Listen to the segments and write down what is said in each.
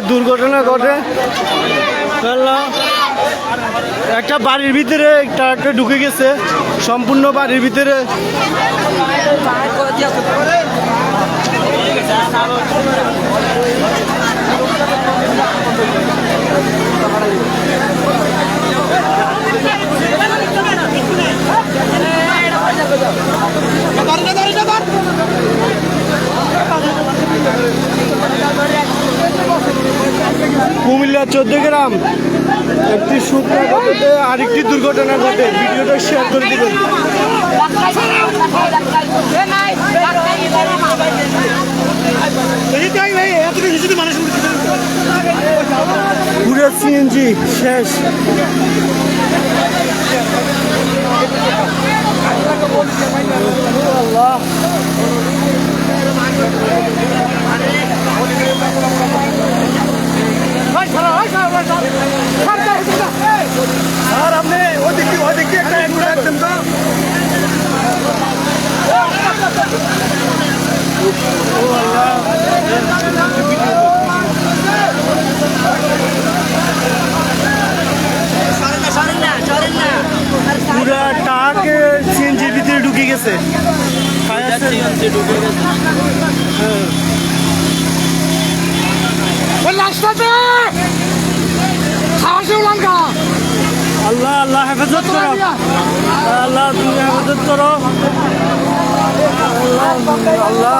দুর্ঘটনা ঘটে। একটা বাড়ির ভিতরে একটা ঢুকে গেছে, সম্পূর্ণ বাড়ির ভিতরে। কুমিল্লা 14 গ্রাম একটি শুকনা ঘটে আরেকটি দুর্ঘটনা ঘটে। ভিডিওটা শেয়ার করে দিবেন। পুরো সিএনজি শেষ। আল্লাহ আপনি ওদিকে একটা একদম তো পুরা টাক সিএনজির ভিতরে ঢুকে গেছে। আল্লাহ আল্লাহ হেফাজত করো, আল্লাহ তুমি হেফাজত করো। আল্লাহ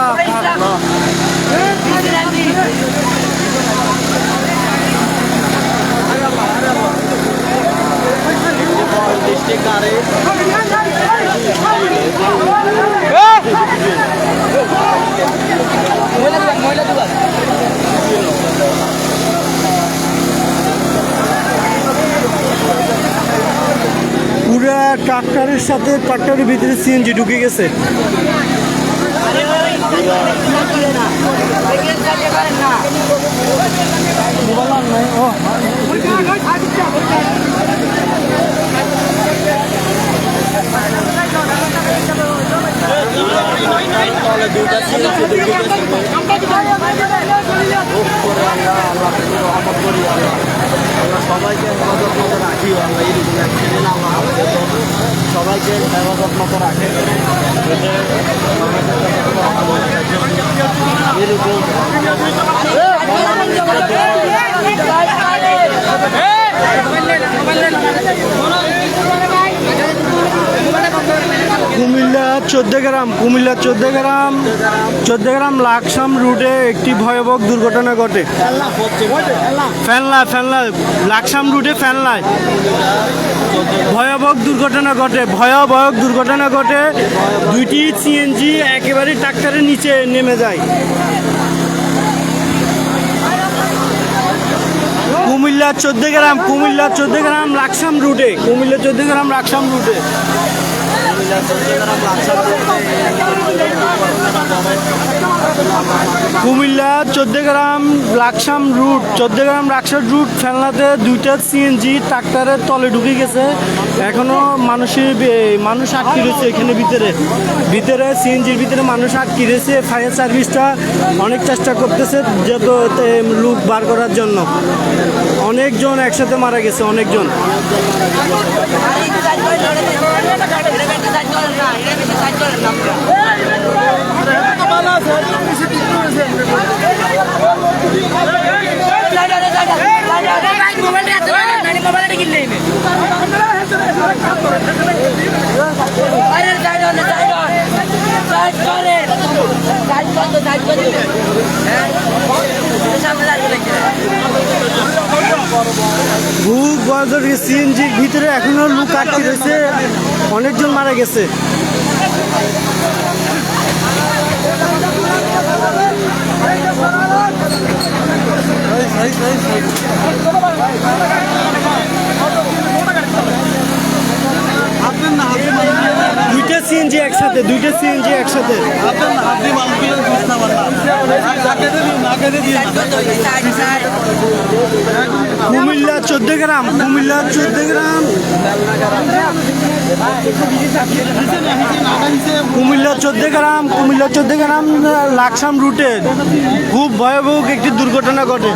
পুরা ট্রাক্টরের সাথে ট্রাক্টরের ভিতরে সিএনজি ঢুকে গেছে। সবাইকে হেফাজত মতো রাখি, আল্লাহ এরকম অ্যাক্সিডেন্ট আল্লাহ সবাইকে হেফাজত মতো রাখে। কুমিল্লা 14 গ্রাম লাকসাম রুটে একটি ভয়াবহ দুর্ঘটনা ঘটে। ফেনলা লাকসাম রুটে ফেনলায় ভয়াবহ দুর্ঘটনা ঘটে। দুইটি সিএনজি একেবারে ট্রাক্টরের নিচে নেমে যায়। কুমিল্লা 14 গ্রাম লাকসাম রুটে কুমিল্লা 14 গ্রাম লাকসাম রুট ফেলনাতে দুইটা সিএনজি ট্রাক্টরের তলে ঢুকে গেছে। এখনো মানুষ আটকে রয়েছে এখানে ভিতরে সিএনজির ভিতরে মানুষ আটকে রয়েছে। ফায়ার সার্ভিসটা অনেক চেষ্টা করতেছে যত লোক বার করার জন্য। অনেকজন একসাথে মারা গেছে, অনেকজন। সিএনজির ভিতরে এখনো লোক আটকে রয়েছে, অনেকজন মারা গেছে। দুইটা সিএনজি একসাথে, দুইটা সিএনজি একসাথে। কুমিল্লা 14 গ্রাম, কুমিল্লা 14 গ্রাম, কুমিল্লা 14 গ্রাম, কুমিল্লা 14 গ্রাম লাকসাম রুটে খুব ভয়াবহ একটি দুর্ঘটনা ঘটে।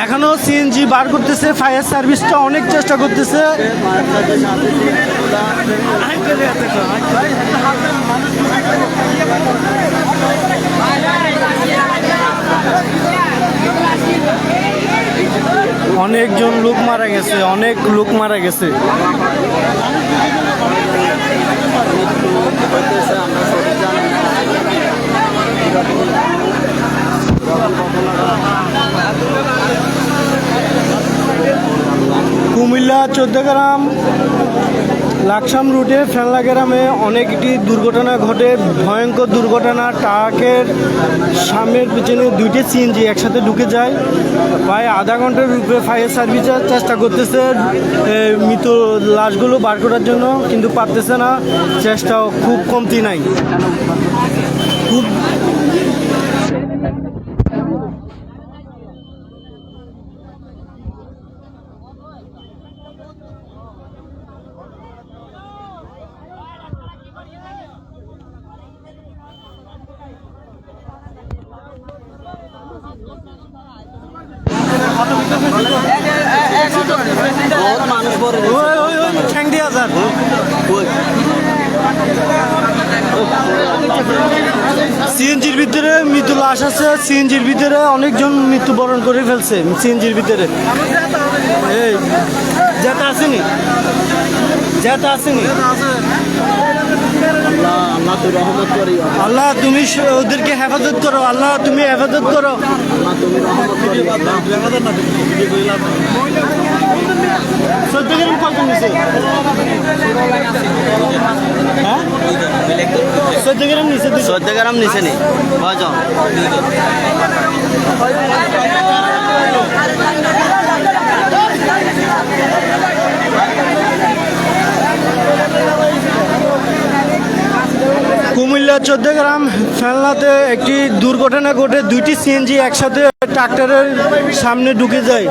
এখনো সিএনজি বার করতেছে, ফায়ার সার্ভিসটা অনেক চেষ্টা করতেছে। অনেকজন লোক মারা গেছে, অনেক লোক মারা গেছে। কুমিল্লা 14 গ্রাম লাকসাম রুটে ফেলনা গ্রামে অনেকটি দুর্ঘটনা ঘটে, ভয়ঙ্কর দুর্ঘটনা। ট্রাকের সামনের পিছনে দুইটি সিএনজি একসাথে ঢুকে যায়। প্রায় আধা ঘন্টার উপরে ফায়ার সার্ভিসের চেষ্টা করতেছে মৃত লাশগুলো বার করার জন্য, কিন্তু পারতেছে না, চেষ্টাও খুব কমতি নাই। খুব মানুষ পরে ঠ্যাং দিয়া যান। সিএনজির ভিতরে মৃত লাশ আছে, সিএনজির ভিতরে অনেকজন মৃত্যুবরণ করে ফেলছে। সিএনজির ভিতরে এই যেটা আসেনি, যেটা আসেনি। আল্লাহ তুই রহমত করি, আল্লাহ তুমি ওদেরকে হেফাজত করো, আল্লাহ তুমি হেফাজত করো। আল্লাহ তুমি রহমত করি। 14 গ্রাম কত নিছে? হ্যাঁ 14 গ্রাম নিছে, 14 গ্রাম নিচে নেই কয়জন? কুমিল্লা 14 গ্রাম ফেলনাতে একটি দুর্ঘটনা ঘটে, দুইটি সিএনজি একসাথে ট্রাক্টরের সামনে ঢুকে যায়।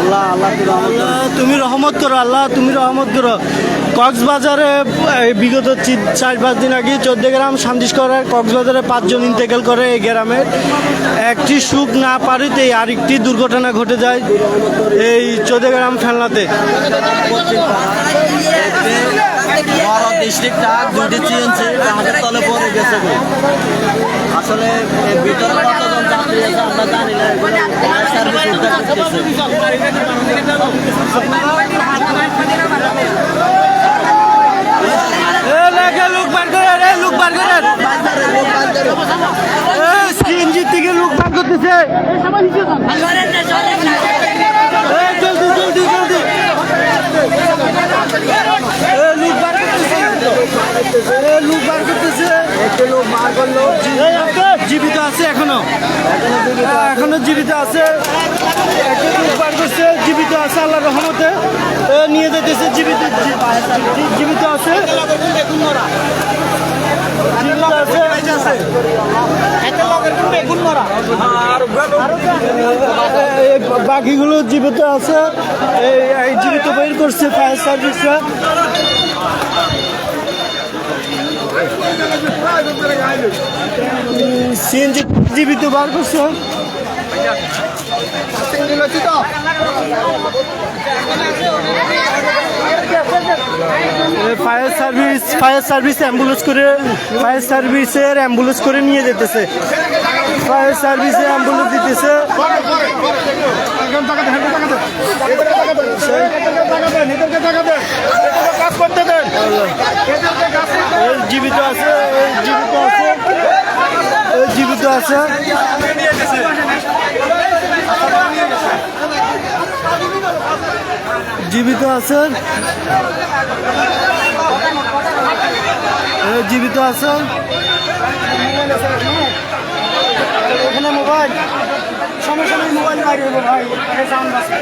আল্লাহ আল্লাহ তুই রহমত করি। আল্লাহ তুমি রহমত করো, আল্লাহ তুমি রহমত করো। কক্সবাজারে বিগত 4-5 দিন আগে 14 গ্রাম শান্তিস্করার কক্সবাজারে 5 জন ইন্তেকাল করে এই গ্রামের। একটি সুখ না পারিতেই আরেকটি দুর্ঘটনা ঘটে যায় এই 14 গ্রাম ফেলনাতে। বড় ডিস্ট্রিক্ট ট্রাক দুটি চিনছে আমাদের তলে পড়ে গেছে। আসলে ভিতরে কতজন যাত্রী আছে আমরা জানি না, ফায়ার সার্ভিস উদ্ধার করতেছে। লোক বার করেন, লোক বার করেন, সিএনজি থেকে লোক বার করতেছে। জলদি জলদি জলদি লোক বার করতেছে, লোক বার করতেছে। একটু লোক বার করলো, জীবিত আছে এখনো, এখনো জীবিত আছে। একটা লোক বার করছে, জীবিত আছে আল্লাহর রহমতে, নিয়ে যেতেছে। জীবিত জীবিত আছে, বাকিগুলো জীবিত আছে, এই জীবিত বের করছে ফায়ার সার্ভিসরা। সিএনজি জীবিত বার করছে। ফায়ার সার্ভিস অ্যাম্বুলেন্স করে, ফায়ার সার্ভিসের অ্যাম্বুলেন্স করে নিয়ে যেতেছে। ফায়ার সার্ভিসে অ্যাম্বুলেন্স দিতেছে। জীবিত আছে, জীবিত আছে, জীবিত আছে। জীবিত আছে, জীবিত আছে ওখানে মোবাইল সমস্যা নেই, মোবাইল বাইরে হবো ভাই, সাউন্ড আছে।